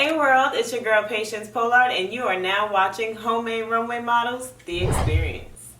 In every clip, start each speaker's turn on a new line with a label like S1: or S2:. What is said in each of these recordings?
S1: Hey world, it's your girl Patience Pollard and you are now watching Made Runway Models, The Experience.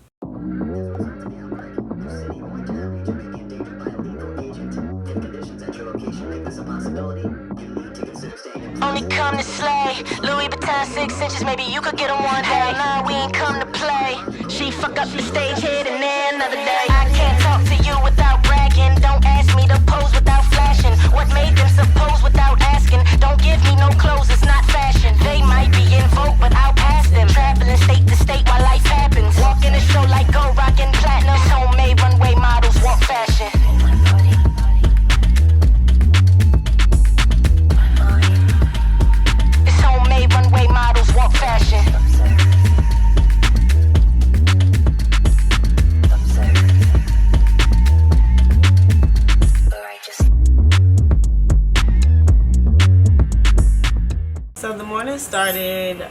S2: Only come to slay. Louis Vuitton 6 inches, maybe you could get on one day. Nah, we ain't come to play. She fuck up the stage hit and then another day. I can't talk to you without bragging. Don't ask me to pose without flashing. What made them suppose without asking? Don't give me no clothes, it's not fashion. They might be in vogue, but I'll pass them. Traveling state to state while life happens. Walking the show like gold, rocking platinum. Homemade runway models, walk fashion. Runway models, walk fashion.
S1: So the morning started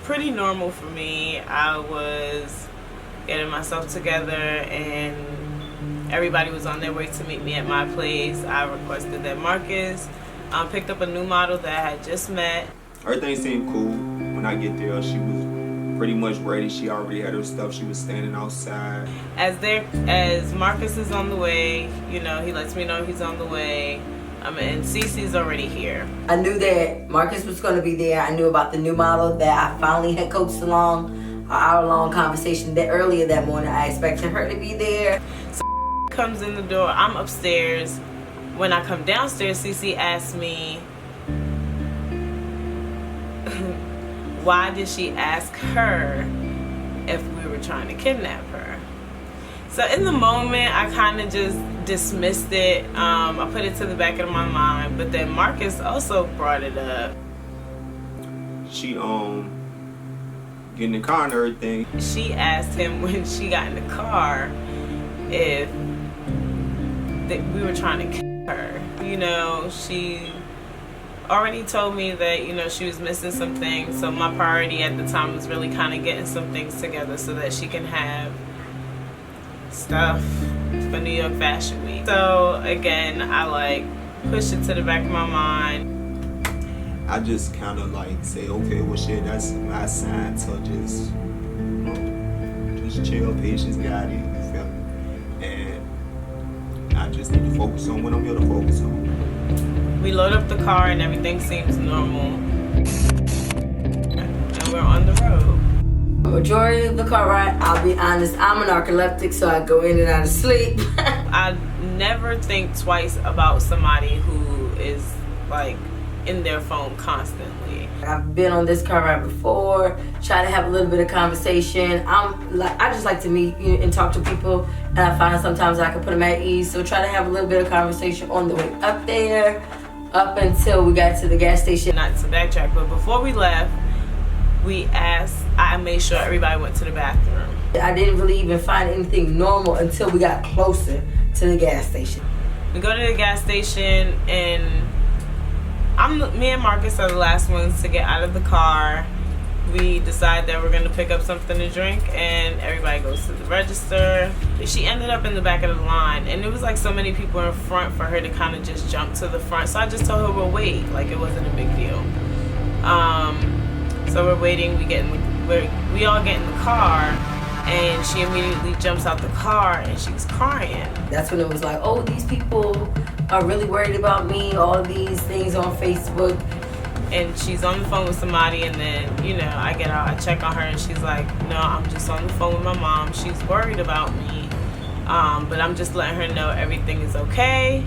S1: pretty normal for me. I was getting myself together and everybody was on their way to meet me at my place. I requested that Marcus picked up a new model that I had just met.
S3: Everything seemed cool. When I get there, she was pretty much ready. She already had her stuff. She was standing outside.
S1: As Marcus is on the way, you know, he lets me know he's on the way. And Cece's already here.
S4: I knew that Marcus was going to be there. I knew about the new model that I finally had coached along, an hour-long conversation that earlier that morning. I expected her to be there.
S1: So comes in the door. I'm upstairs. When I come downstairs, Cece asked me, why did she ask her if we were trying to kidnap her? So in the moment, I kind of just dismissed it. I put it to the back of my mind, but then Marcus also brought it up.
S3: She get in the car and everything.
S1: She asked him when she got in the car if we were trying to kill her. You know, she already told me that, you know, she was missing some things. So my priority at the time was really kind of getting some things together so that she can have stuff for New York Fashion Week. So again, I like pushed it to the back of my mind.
S3: I just kind of like say, okay, well shit, that's my sign to just, you know, just chill, patience, got it, you feel me? And I just need to focus on what I'm here to focus on.
S1: We load up the car and everything seems normal. And we're on the road.
S4: Majority of the car ride, I'll be honest, I'm an narcoleptic, so I go in and out of sleep.
S1: I never think twice about somebody who is like in their phone constantly.
S4: I've been on this car ride before, try to have a little bit of conversation. I just like to meet and talk to people, and I find sometimes I can put them at ease. So try to have a little bit of conversation on the way up there, up until we got to the gas station.
S1: Not to backtrack, but before we left, I made sure everybody went to the bathroom.
S4: I didn't really even find anything normal until we got closer to the gas station.
S1: We go to the gas station and me and Marcus are the last ones to get out of the car. We decide that we're gonna pick up something to drink and everybody goes to the register. She ended up in the back of the line and it was like so many people in front for her to kind of just jump to the front. So I just told her we'll wait, like it wasn't a big deal. So we're waiting, we all get in the car and she immediately jumps out the car and she's crying.
S4: That's when it was like, oh, these people are really worried about me, all of these things on Facebook.
S1: And she's on the phone with somebody and then, you know, I get out, I check on her and she's like, no, I'm just on the phone with my mom. She's worried about me, but I'm just letting her know everything is okay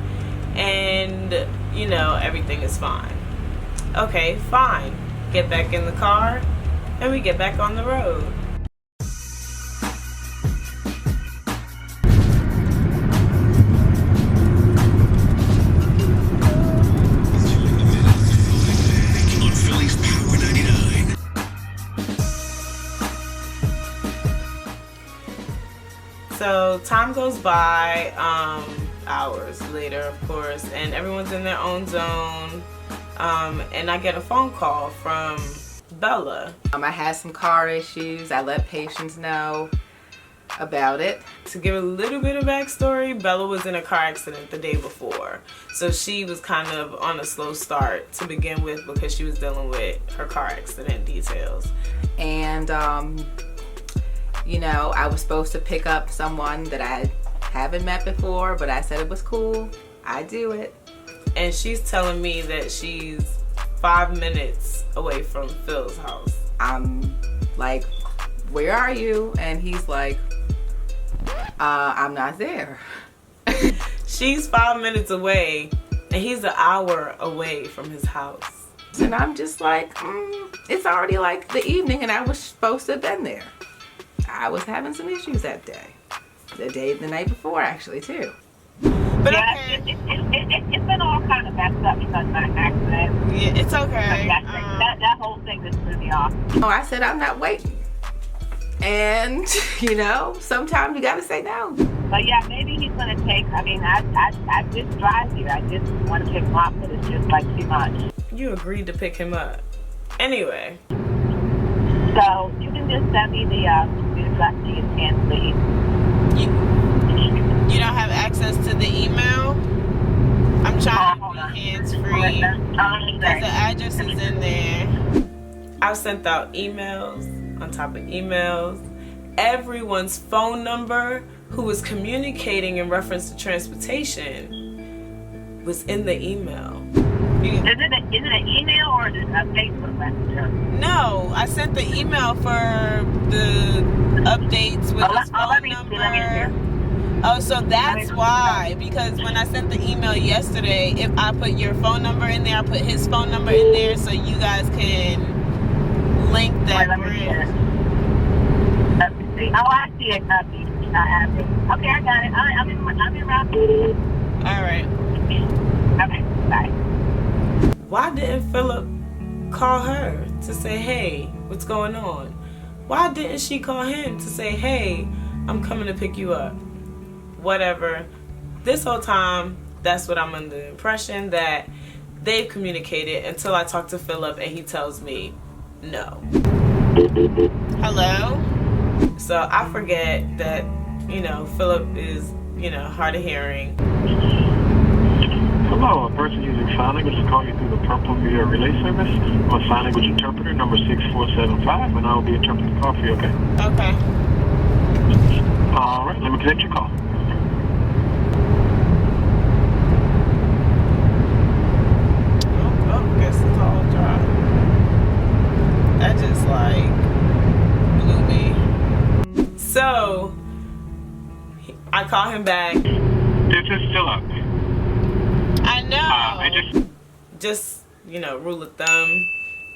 S1: and, you know, everything is fine. Okay, fine. Get back in the car and we get back on the road. So time goes by, hours later of course, and everyone's in their own zone. And I get a phone call from Bella.
S5: I had some car issues. I let Patience know. about it.
S1: To give a little bit of backstory, Bella was in a car accident the day before. So she was kind of on a slow start to begin with because she was dealing with her car accident details.
S5: And, you know, I was supposed to pick up someone that I haven't met before, but I said it was cool. I do it.
S1: And she's telling me that she's 5 minutes away from Phil's house.
S5: I'm like, where are you? And he's like, I'm not there.
S1: She's 5 minutes away and he's an hour away from his house.
S5: And I'm just like, it's already like the evening and I was supposed to have been there. I was having some issues that day. The night before actually too.
S1: But
S6: yeah,
S1: okay.
S6: It's been all kind of messed up because of that accident.
S1: Yeah, it's okay.
S6: That whole thing just threw me off.
S5: Oh, I said I'm not waiting. And, you know, sometimes you gotta say no.
S6: But yeah, maybe he's gonna take, I mean, I just drive you. I just want to pick him up, but it's just like too much.
S1: You agreed to pick him up. Anyway.
S6: So you can just send me the address to your hand, please.
S1: You don't have access to the email? I'm trying to be hands-free. Because the address is in there. I've sent out emails on top of emails. Everyone's phone number who was communicating in reference to transportation was in the email.
S6: Is it an email or is it a Facebook messenger?
S1: No, I sent the email for the updates with his phone number. Oh, so that's why. Because when I sent the email yesterday, if I put your phone number in there, I put his phone number in there so you guys can link that bridge.
S6: Oh, I see it. I have it. Okay, I got it. I'm in route.
S1: All right.
S6: Okay, bye.
S1: Why didn't Philip call her to say, hey, what's going on? Why didn't she call him to say, hey, I'm coming to pick you up? Whatever. This whole time, that's what I'm under the impression that they've communicated until I talk to Philip and he tells me no. Hello? So I forget that, you know, Philip is, you know, hard of hearing.
S7: Hello, a person using sign language is calling you through the Purple Media Relay Service. I'm a sign language interpreter, number 6475, and I will be interpreting the call for you, okay?
S1: Okay.
S7: All right, let me connect your call.
S1: Oh, guess it's all dry. That just like blew me. So I call him back.
S7: This is still up.
S1: I know. Just, you know, rule of thumb.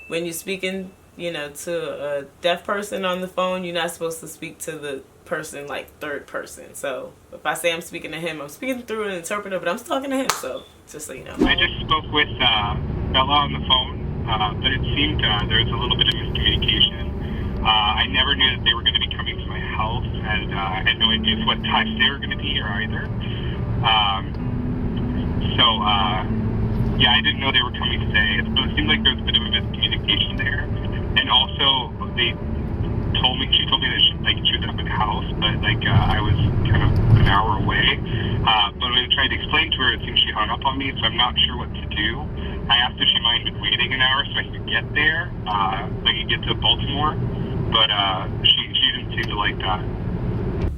S1: When you're speaking, you know, to a deaf person on the phone, you're not supposed to speak to the person like third person. So if I say I'm speaking to him, I'm speaking through an interpreter, but I'm talking to him. So just so you know.
S7: I just spoke with Bella on the phone, but it seemed there was a little bit of miscommunication. I never knew that they were going to be coming to my house, and I had no idea what time they were going to be here either. Yeah, I didn't know they were coming today. So it seemed like there was a bit of a miscommunication there. And also, she told me that she was up at the house, but I was kind of an hour away. But when I tried to explain to her, it seemed she hung up on me, so I'm not sure what to do. I asked if she minded waiting an hour so I could get there, so I could get to Baltimore, but she didn't seem to like that.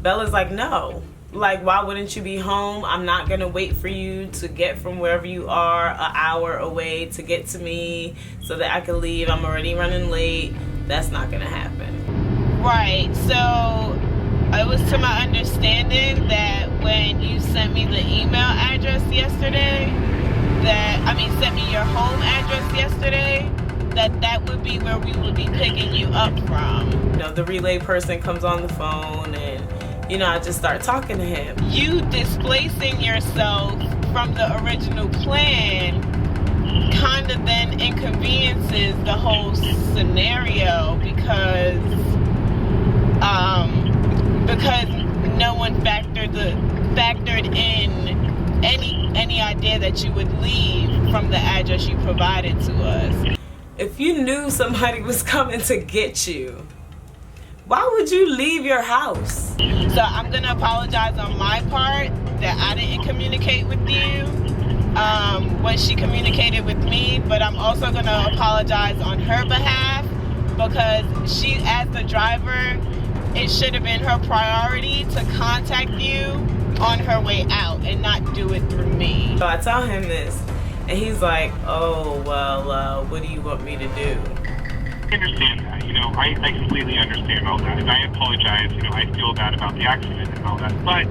S1: Bella's like, no. Like, why wouldn't you be home? I'm not going to wait for you to get from wherever you are an hour away to get to me so that I can leave. I'm already running late. That's not going to happen. Right. So it was to my understanding that when you sent me the email address yesterday, sent me your home address yesterday, that would be where we would be picking you up from. You know, the relay person comes on the phone and, you know, I just start talking to him. You displacing yourself from the original plan kind of then inconveniences the whole scenario because no one factored in any idea that you would leave from the address you provided to us. If you knew somebody was coming to get you, Why would you leave your house? So I'm gonna apologize on my part that I didn't communicate with you when she communicated with me, but I'm also gonna apologize on her behalf because she, as the driver, it should have been her priority to contact you on her way out and not do it through me. So I tell him this, and he's like, oh, well, what do you want me to do?
S7: I understand that, you know, I completely understand all that, and I apologize, you know, I feel bad about the accident and all that, but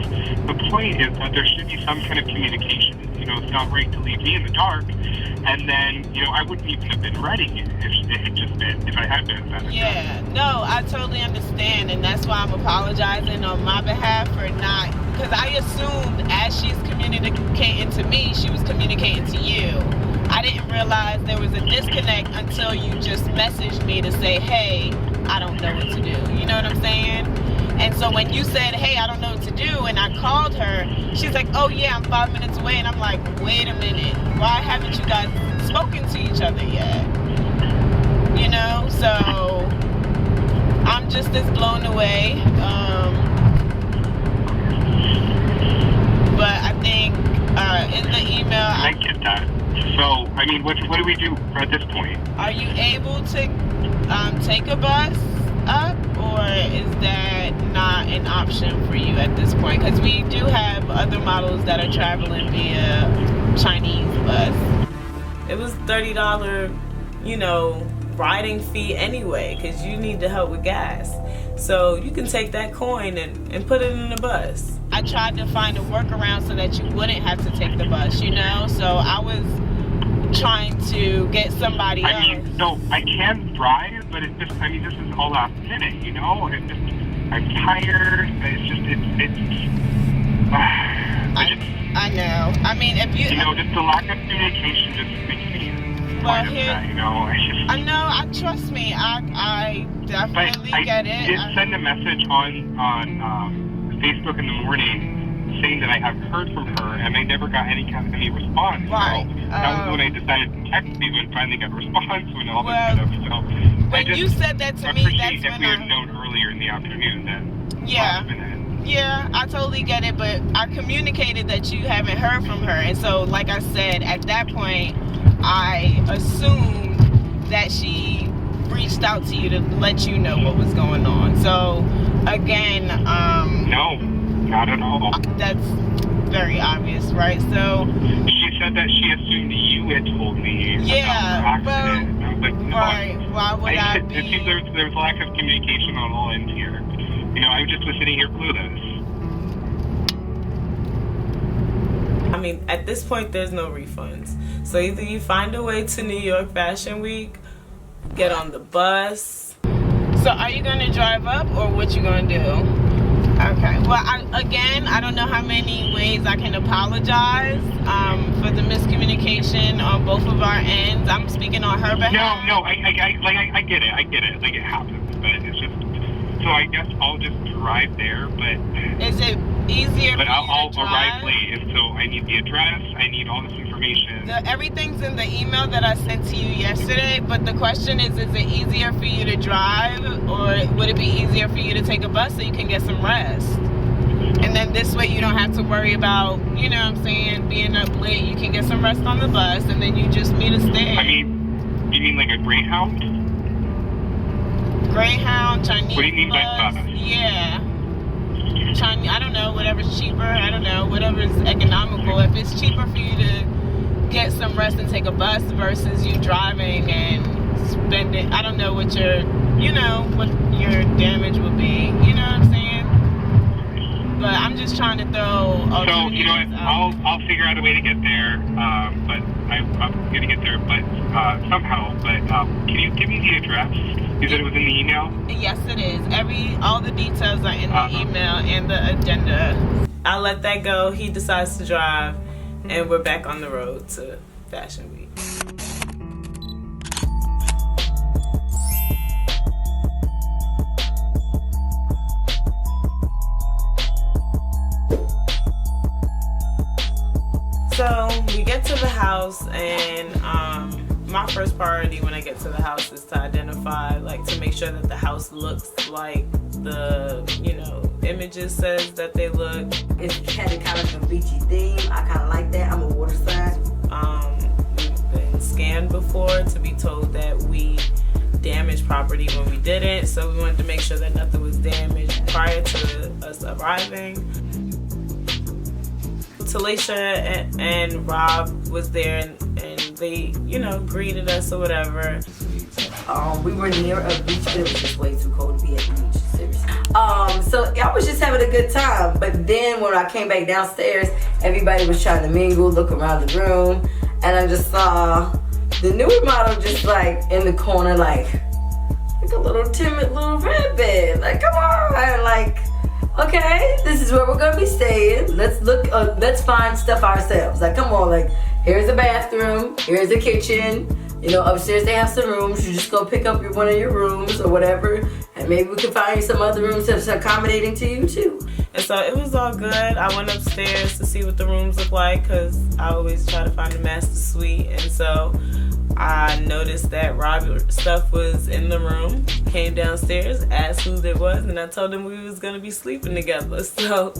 S7: the point is that there should be some kind of communication. You know, it's not right to leave me in the dark, and then, you know, I wouldn't even have been ready if I had been better.
S1: Yeah, no, I totally understand, and that's why I'm apologizing on my behalf for not, because I assumed as she's communicating to me, she was communicating to you. I didn't realize there was a disconnect until you just messaged me to say, hey, I don't know what to do. You know what I'm saying? And so when you said, hey, I don't know what to do, and I called her, she's like, oh yeah, I'm 5 minutes away. And I'm like, wait a minute, why haven't you guys spoken to each other yet? You know, so I'm just as blown away. But I think in the email,
S7: I get that. So, I mean, what do we do at this point?
S1: Are you able to take a bus up, or is that not an option for you at this point? Because we do have other models that are traveling via Chinese bus. It was $30, you know, riding fee anyway, because you need to help with gas. So you can take that coin and put it in the bus. I tried to find a workaround so that you wouldn't have to take the bus, you know? So I was trying to get somebody else.
S7: I mean, no, I can drive, but it's just, I mean, this is all last minute, you know? I'm tired.
S1: I know. I mean, if you...
S7: You know, just the lack of communication just makes me upset, you know?
S1: I know, trust me, I definitely get it.
S7: I did send a message on Facebook in the morning saying that I have heard from her, and I never got any response.
S1: Right.
S7: So that was when I decided to text you and finally got a response when all this stuff. So
S1: when you said that to me, that's
S7: if
S1: when
S7: we had known earlier in the afternoon, then
S1: yeah, I totally get it, but I communicated that you haven't heard from her, and so like I said, at that point, I assumed that she reached out to you to let you know what was going on. So again,
S7: no, not at all.
S1: That's very obvious, right? So
S7: she said that she assumed you had told me about the accident. I was like, no,
S1: right, why would I be?
S7: It seems there's lack of communication on all ends here. You know, I just was sitting here clueless.
S1: I mean, at this point, there's no refunds. So either you find a way to New York Fashion Week, get on the bus. So are you going to drive up, or what you going to do? Okay. Well, I don't know how many ways I can apologize for the miscommunication on both of our ends. I'm speaking on her behalf.
S7: No, I get it. I get it. Like, it happens, but it's just. So I guess I'll just drive there, but...
S1: Is it easier for you
S7: I'll
S1: to drive?
S7: arrive late, and so I need the address, I need all this information.
S1: Everything's in the email that I sent to you yesterday, but the question is it easier for you to drive, or would it be easier for you to take a bus so you can get some rest? And then this way you don't have to worry about, you know what I'm saying, being up late. You can get some rest on the bus, and then you just meet us there.
S7: I mean, you mean like a Greyhound?
S1: Greyhound, Chinese
S7: What do you mean
S1: bus,
S7: by bus?
S1: Yeah. Chinese, I don't know, whatever's cheaper, I don't know, whatever's economical. If it's cheaper for you to get some rest and take a bus versus you driving and spending, I don't know what your damage would be, you know what I'm saying? But I'm just trying to throw
S7: So, you know what, I'll figure out a way to get there, but I'm gonna get there, but somehow, but can you give me the address? You said it was in the email?
S1: Yes, it is. All the details are in the email and the agenda. I'll let that go. He decides to drive, and we're back on the road to Fashion Week. So we get to the house, and my first priority when I get to the house is to identify, like, to make sure that the house looks like the, you know, images says that they look.
S4: It had a kind of a beachy theme. I kind of like that. I'm a waterside.
S1: We've been scanned before to be told that we damaged property when we didn't, so we wanted to make sure that nothing was damaged prior to us arriving. Talisha and Rob was there, and they, you know, greeted us or whatever.
S4: We were near a beach, but it was just way too cold to be at the beach, seriously. So I was just having a good time, but then when I came back downstairs, everybody was trying to mingle, look around the room, and I just saw the newer model just like in the corner, like a little timid little rabbit. Like, come on, like, okay, this is where we're gonna be staying. Let's look, let's find stuff ourselves. Like, come on, like, here's a bathroom, here's a kitchen. You know, upstairs they have some rooms. You just go pick up one of your rooms or whatever, and maybe we can find you some other rooms that's accommodating to you too.
S1: And so it was all good. I went upstairs to see what the rooms look like, because I always try to find a master suite. And so I noticed that Rob's stuff was in the room, came downstairs, asked who it was, and I told him we was gonna be sleeping together. So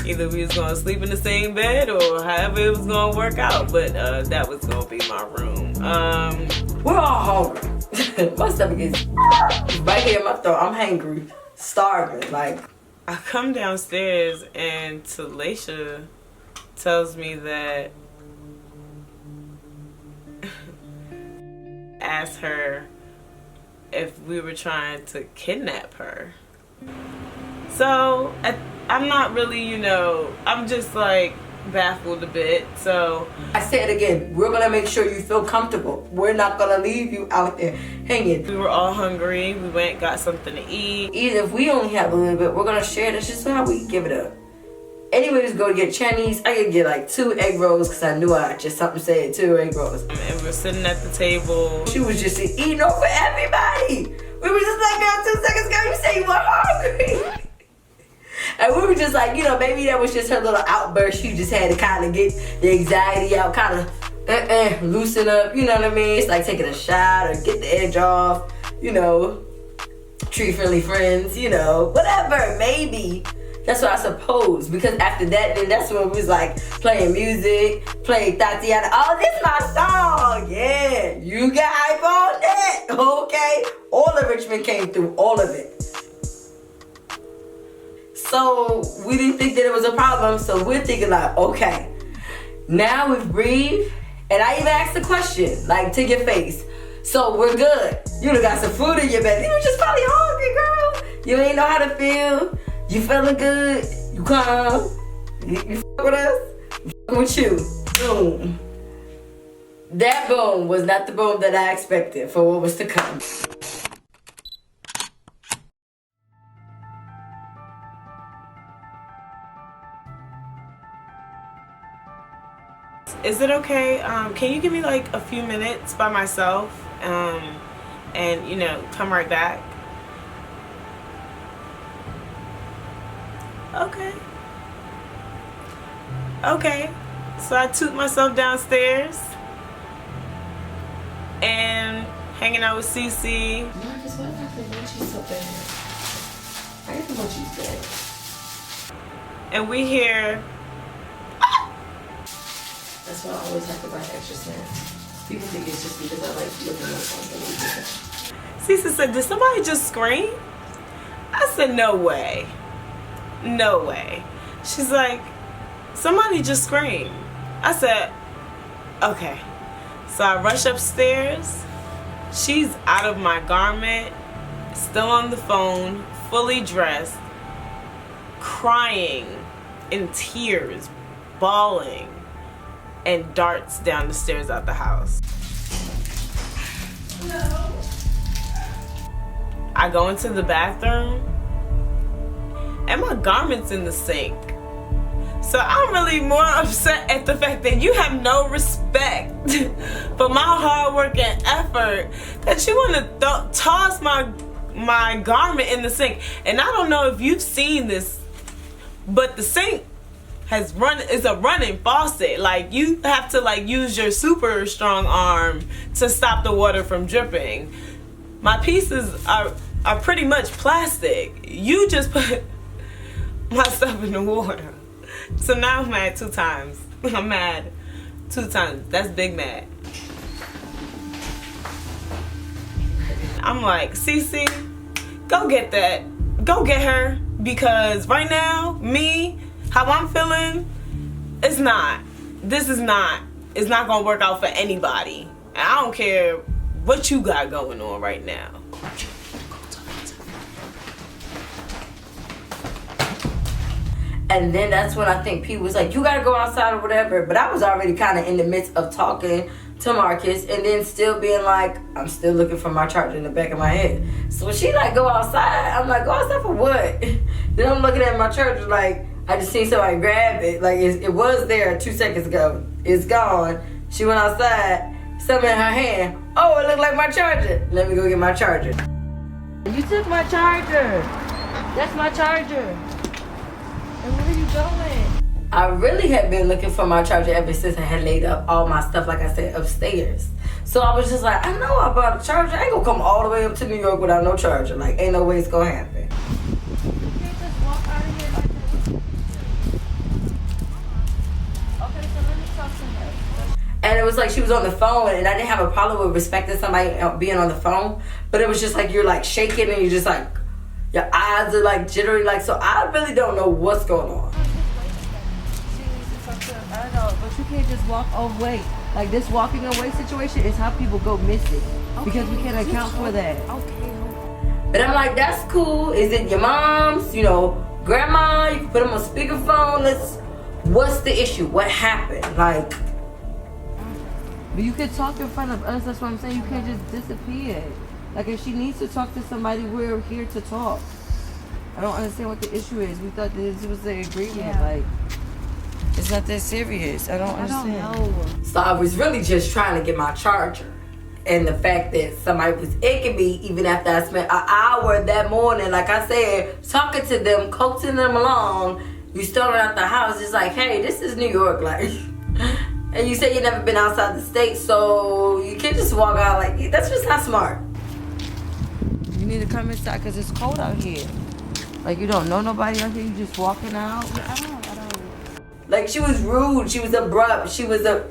S1: either we was gonna sleep in the same bed or however it was gonna work out, but that was gonna be my room.
S4: We're all hungry. My stomach is right here in my throat. I'm hangry, starving, like.
S1: I come downstairs and Talisha tells me that asked her if we were trying to kidnap her. So I'm not really, you know, I'm just like baffled a bit. So
S4: I say it again, we're gonna make sure you feel comfortable. We're not gonna leave you out there hanging.
S1: We were all hungry. We went, got something to eat.
S4: Even if we only have a little bit, we're gonna share. That's just how we give it up. Anyways, go to get Chinese. I could get like 2 egg rolls because I knew I just something said 2 egg rolls.
S1: And we're sitting at the table.
S4: She was just eating over everybody. We were just like, now 2 seconds ago, you say you were hungry. And we were just like, you know, maybe that was just her little outburst. She just had to kind of get the anxiety out, kind of loosen up, you know what I mean? It's like taking a shot or get the edge off, you know, tree friendly friends, you know, whatever, maybe. That's what I suppose, because after that, then that's when we was like playing music, playing Tatiana. Oh, this is my song, yeah. You got hype on that, okay? All of Richmond came through, all of it. So we didn't think that it was a problem, so we're thinking like, okay, now we breathe, and I even asked the question, like, to your face. So we're good. You done got some food in your belly. You were just probably hungry, girl. You ain't know how to feel. You feeling good? You calm? You fuck with us? We fuck with you. Boom. That boom was not the boom that I expected for what was to come.
S1: Is it okay? Can you give me like a few minutes by myself? And you know, come right back. Okay. So I took myself downstairs and hanging out with Cece.
S4: Marcus, why not the munchies so bad? I get the munchies bad.
S1: And we hear.
S4: That's why I always have to buy extra snacks. People think it's just because I like looking at something.
S1: Cece said, did somebody just scream? I said, no way. No way. She's like, somebody just screamed. I said, okay. So I rush upstairs. She's out of my garment, still on the phone, fully dressed, crying in tears, bawling, and darts down the stairs out the house. No. I go into the bathroom and my garment's in the sink. So I'm really more upset at the fact that you have no respect for my hard work and effort, that you want to toss my garment in the sink. And I don't know if you've seen this, but the sink is a running faucet. Like, you have to like use your super strong arm to stop the water from dripping. My pieces are pretty much plastic. You just put my stuff in the water. So now I'm mad 2 times. I'm mad 2 times. That's big mad. I'm like, Cece, go get that. Go get her. Because right now, me, how I'm feeling, it's not gonna work out for anybody. And I don't care what you got going on right now.
S4: And then that's when I think people was like, you gotta go outside or whatever. But I was already kind of in the midst of talking to Marcus and then still being like, I'm still looking for my charger in the back of my head. So when she like, go outside, I'm like, go outside for what? Then I'm looking at my charger like, I just seen somebody grab it. Like, it was there 2 seconds ago. It's gone. She went outside, something in her hand. Oh, it looked like my charger. Let me go get my charger. You took my charger. That's my charger. And where are you going? I really had been looking for my charger ever since I had laid up all my stuff, like I said, upstairs. So I was just like, I know I bought a charger. I ain't gonna come all the way up to New York without no charger. Like, ain't no way it's gonna happen. You can't just walk out of here like that. Okay, so let me talk to her. And it was like she was on the phone, and I didn't have a problem with respecting somebody being on the phone. But it was just like you're like shaking and you're just like, your eyes are like jittery. Like, so I really don't know what's going on.
S8: I know, but you can't just walk away. Like, this walking away situation is how people go missing. Okay, because we can't account for that. Okay.
S4: But I'm like, that's cool. Is it your mom's, you know, grandma? You can put them on speakerphone. What's the issue? What happened? Like,
S8: but you could talk in front of us. That's what I'm saying. You can't just disappear. Like, if she needs to talk to somebody, we're here to talk. I don't understand what the issue is. We thought this was the agreement. Yeah. Like, it's not that serious. I don't understand. I don't know.
S4: So I was really just trying to get my charger. And the fact that somebody was icking me even after I spent an hour that morning, like I said, talking to them, coaxing them along. You storming out the house, it's like, hey, this is New York, like. And you say you never been outside the state, so you can't just walk out like, that's just not smart.
S8: You need to come inside because it's cold out here. Like, you don't know nobody out here, you just walking out. I don't.
S4: Like, she was rude, she was abrupt, she was and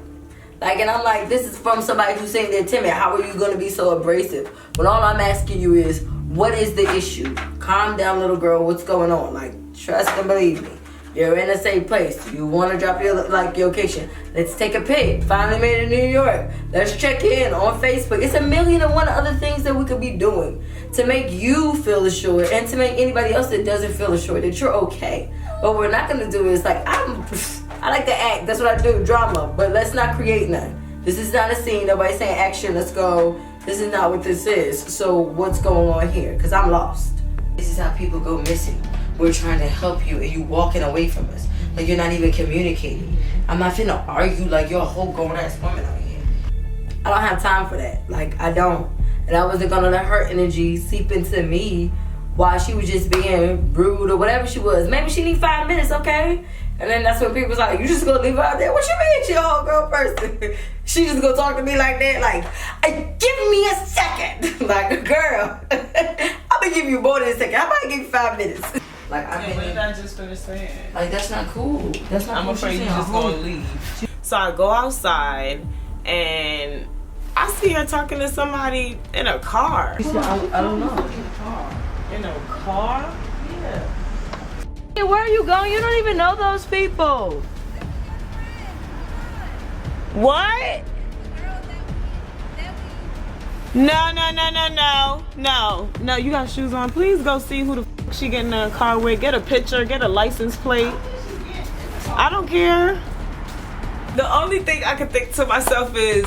S4: I'm like, this is from somebody who's saying they're timid. How are you going to be so abrasive? When all I'm asking you is, what is the issue? Calm down, little girl, what's going on? Like, trust and believe me. You're in a safe place. You want to drop your location. Let's take a pic. Finally made it in New York. Let's check in on Facebook. It's 1,000,001 other things that we could be doing to make you feel assured and to make anybody else that doesn't feel assured that you're okay. What we're not going to do is, like, I like to act. That's what I do, drama. But let's not create none. This is not a scene. Nobody's saying action, let's go. This is not what this is. So what's going on here? Because I'm lost. This is how people go missing. We're trying to help you and you walking away from us. Like, you're not even communicating. I'm not finna argue like you're a whole grown-ass woman out here. I don't have time for that. Like, I don't. And I wasn't gonna let her energy seep into me while she was just being rude or whatever she was. Maybe she need 5 minutes, okay? And then that's when people was like, you just gonna leave her out there? What you mean she a whole girl person? She just gonna talk to me like that? Like, give me a second. Like, girl, I'm gonna give you more than a second. I might give you 5 minutes. Like,
S1: what did I just finish saying?
S4: Like, that's not cool. That's not
S1: I'm
S4: cool.
S1: afraid you just gonna leave. So I go outside and I see her talking to somebody in a car.
S8: I don't know.
S1: In a car? Yeah.
S8: Hey, where are you going? You don't even know those people.
S1: What? No, you got shoes on. Please go see who the f she get in the car with. Get a picture, get a license plate. I don't care. The only thing I can think to myself is,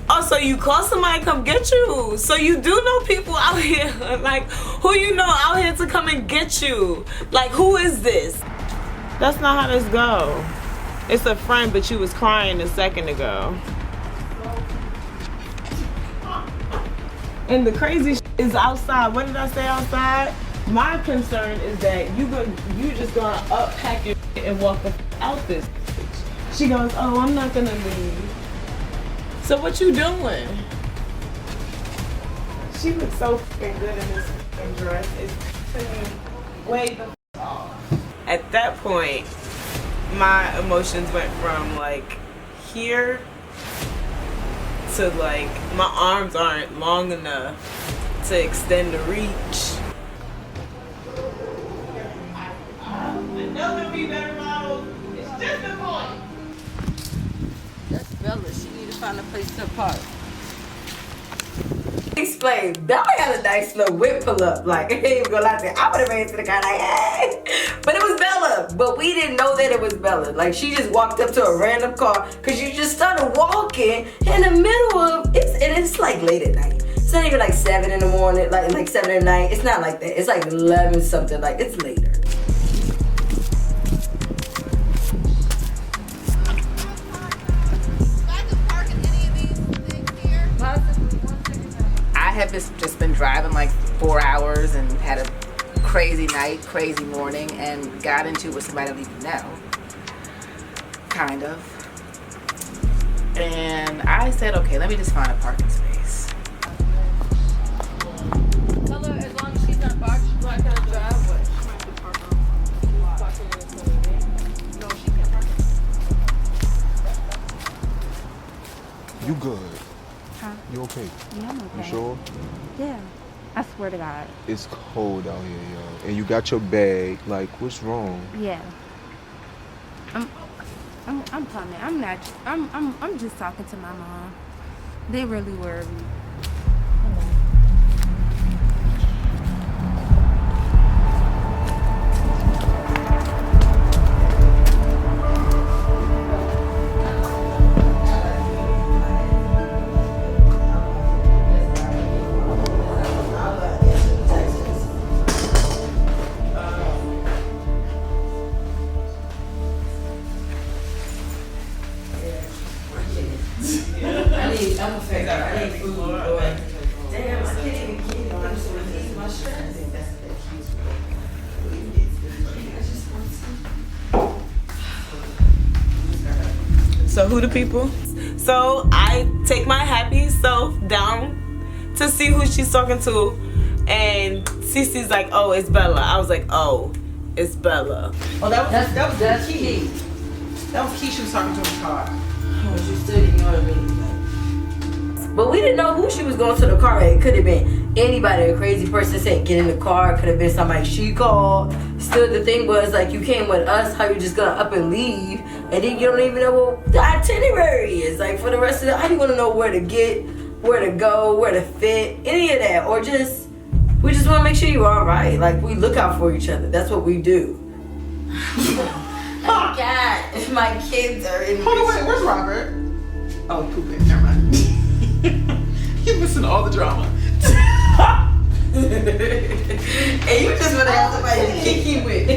S1: oh, so you call somebody come get you. So you do know people out here, like, who you know out here to come and get you. Like, who is this? That's not how this go. It's a friend, but you was crying a second ago. And the crazy is outside. What did I say outside? My concern is that you just gonna unpack your and walk the out this bitch. She goes, oh, I'm not gonna leave. So what you doing? She looks so fucking good in this fucking dress. It's fucking way the off. At that point, my emotions went from like here to like my arms aren't long enough to extend the reach. I know there'll be better models. It's just a point.
S8: That's Bella. She need to find a place to park.
S4: Explain. Bella had a nice little whip pull up. Like, I ain't even gonna lie to you. I would have ran to the car like, hey. But it was Bella. But we didn't know that it was Bella. Like, she just walked up to a random car because you just started walking in the middle of and it's like late at night. It's not even like 7 in the morning, like 7 at night. It's not like that. It's like 11 something. Like, it's later.
S5: I have just been driving like 4 hours and had a crazy night, crazy morning, and got into it with somebody I don't even know. Kind of. And I said, okay, let me just find a parking space.
S8: Tell her as long as she's not parked, she's not gonna drive. What? She might be parked on. No, she can't park.
S9: You good?
S10: Huh?
S9: You okay?
S10: Yeah, I'm okay.
S9: You sure?
S10: Yeah. I swear to God.
S9: It's cold out here, yo. And you got your bag. Like, what's wrong?
S10: Yeah. I'm coming. I'm just talking to my mom. They really worry.
S4: I'm affected. I need food. Damn, I can't even get it. I'm just going to ease my stress.
S1: So who the people? So I take my happy self down to see who she's talking to, and Cece's like, oh, it's Bella. I was like, oh, it's Bella.
S4: Oh, that's Key.
S5: That was Key she was talking to in the car.
S4: But you still ignored me. But we didn't know who she was going to the car at. It could have been anybody, a crazy person saying get in the car. It could have been somebody she called. Still, the thing was, like, you came with us, how you just gonna up and leave, and then you don't even know what the itinerary is. Like, for the rest of the, how you gonna know where to get, where to go, where to fit, any of that? Or just, we just wanna make sure you're all right. Like, we look out for each other. That's what we do. Oh my God, my kids are in.
S5: Hold on, wait, where's Robert? Oh, pooping. Never mind. You're missing all the drama.
S4: And you just wanna have somebody to kick you with.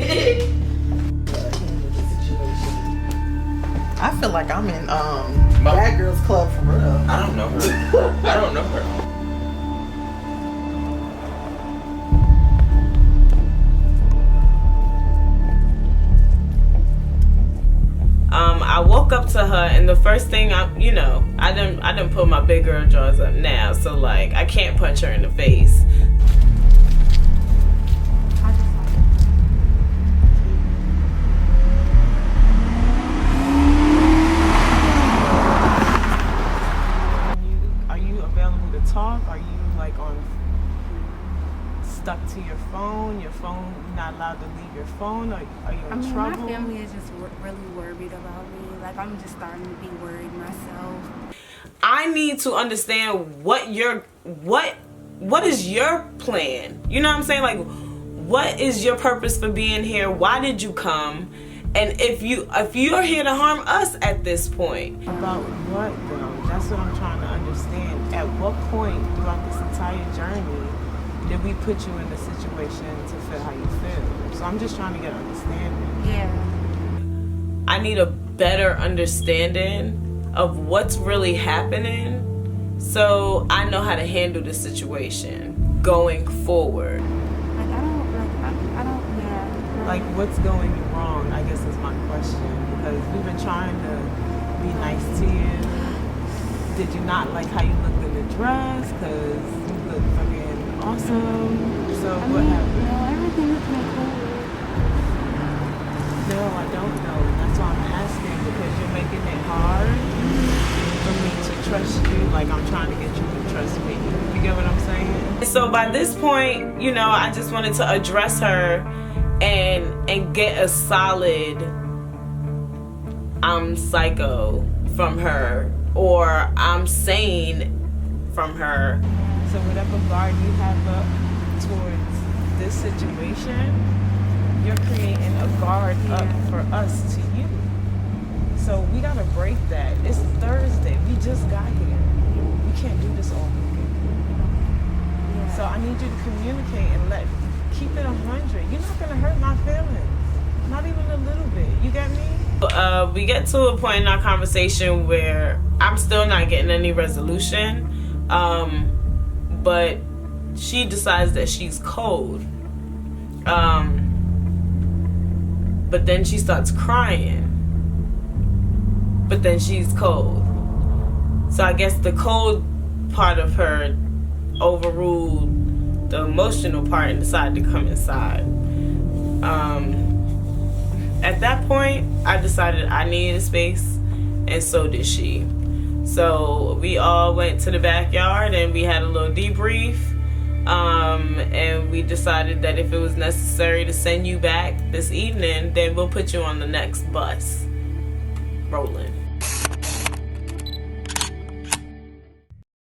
S5: I feel like I'm in Bad Girls Club for real.
S11: I don't know her. I don't know her.
S1: I woke up to her, and the first thing I didn't put my big girl jaws up now, so like I can't punch her in the face. Are you available to talk? Are you like stuck to your phone? Your phone, you're not allowed to leave your phone? Are you in trouble?
S10: My family is just really worried about me. Like, I'm just starting to be worried myself.
S1: I need to understand what is your plan? You know what I'm saying? Like, what is your purpose for being here? Why did you come? And if you're here to harm us at this point. About what though? That's what I'm trying to understand. At what point throughout this entire journey did we put you in the situation to feel how you feel? So I'm just trying to get an understanding.
S10: Yeah.
S1: I need a better understanding of what's really happening so I know how to handle the situation going forward.
S10: Like, I don't,
S1: Like, what's going wrong, I guess is my question. Because we've been trying to be nice to you. Did you not like how you looked in the dress? Because you look fucking awesome. So what happened?
S10: No, everything is cool.
S1: No, I don't know. That's why I'm asking, because you're making it hard for me to trust you. Like, I'm trying to get you to trust me. You get what I'm saying? So by this point, you know, I just wanted to address her and get a solid I'm psycho from her, or I'm sane from her. So whatever guard you have up towards this situation, you're creating a guard up for us to you. So we gotta break that. It's Thursday. We just got here. We can't do this all weekend. So I need you to communicate and keep it 100. You're not gonna hurt my feelings. Not even a little bit. You get me? We get to a point in our conversation where I'm still not getting any resolution. But she decides that she's cold. But then she starts crying. But then she's cold. So I guess the cold part of her overruled the emotional part and decided to come inside. At that point, I decided I needed space, and so did she. So we all went to the backyard and we had a little debrief. And we decided that if it was necessary to send you back this evening, then we'll put you on the next bus. Rolling.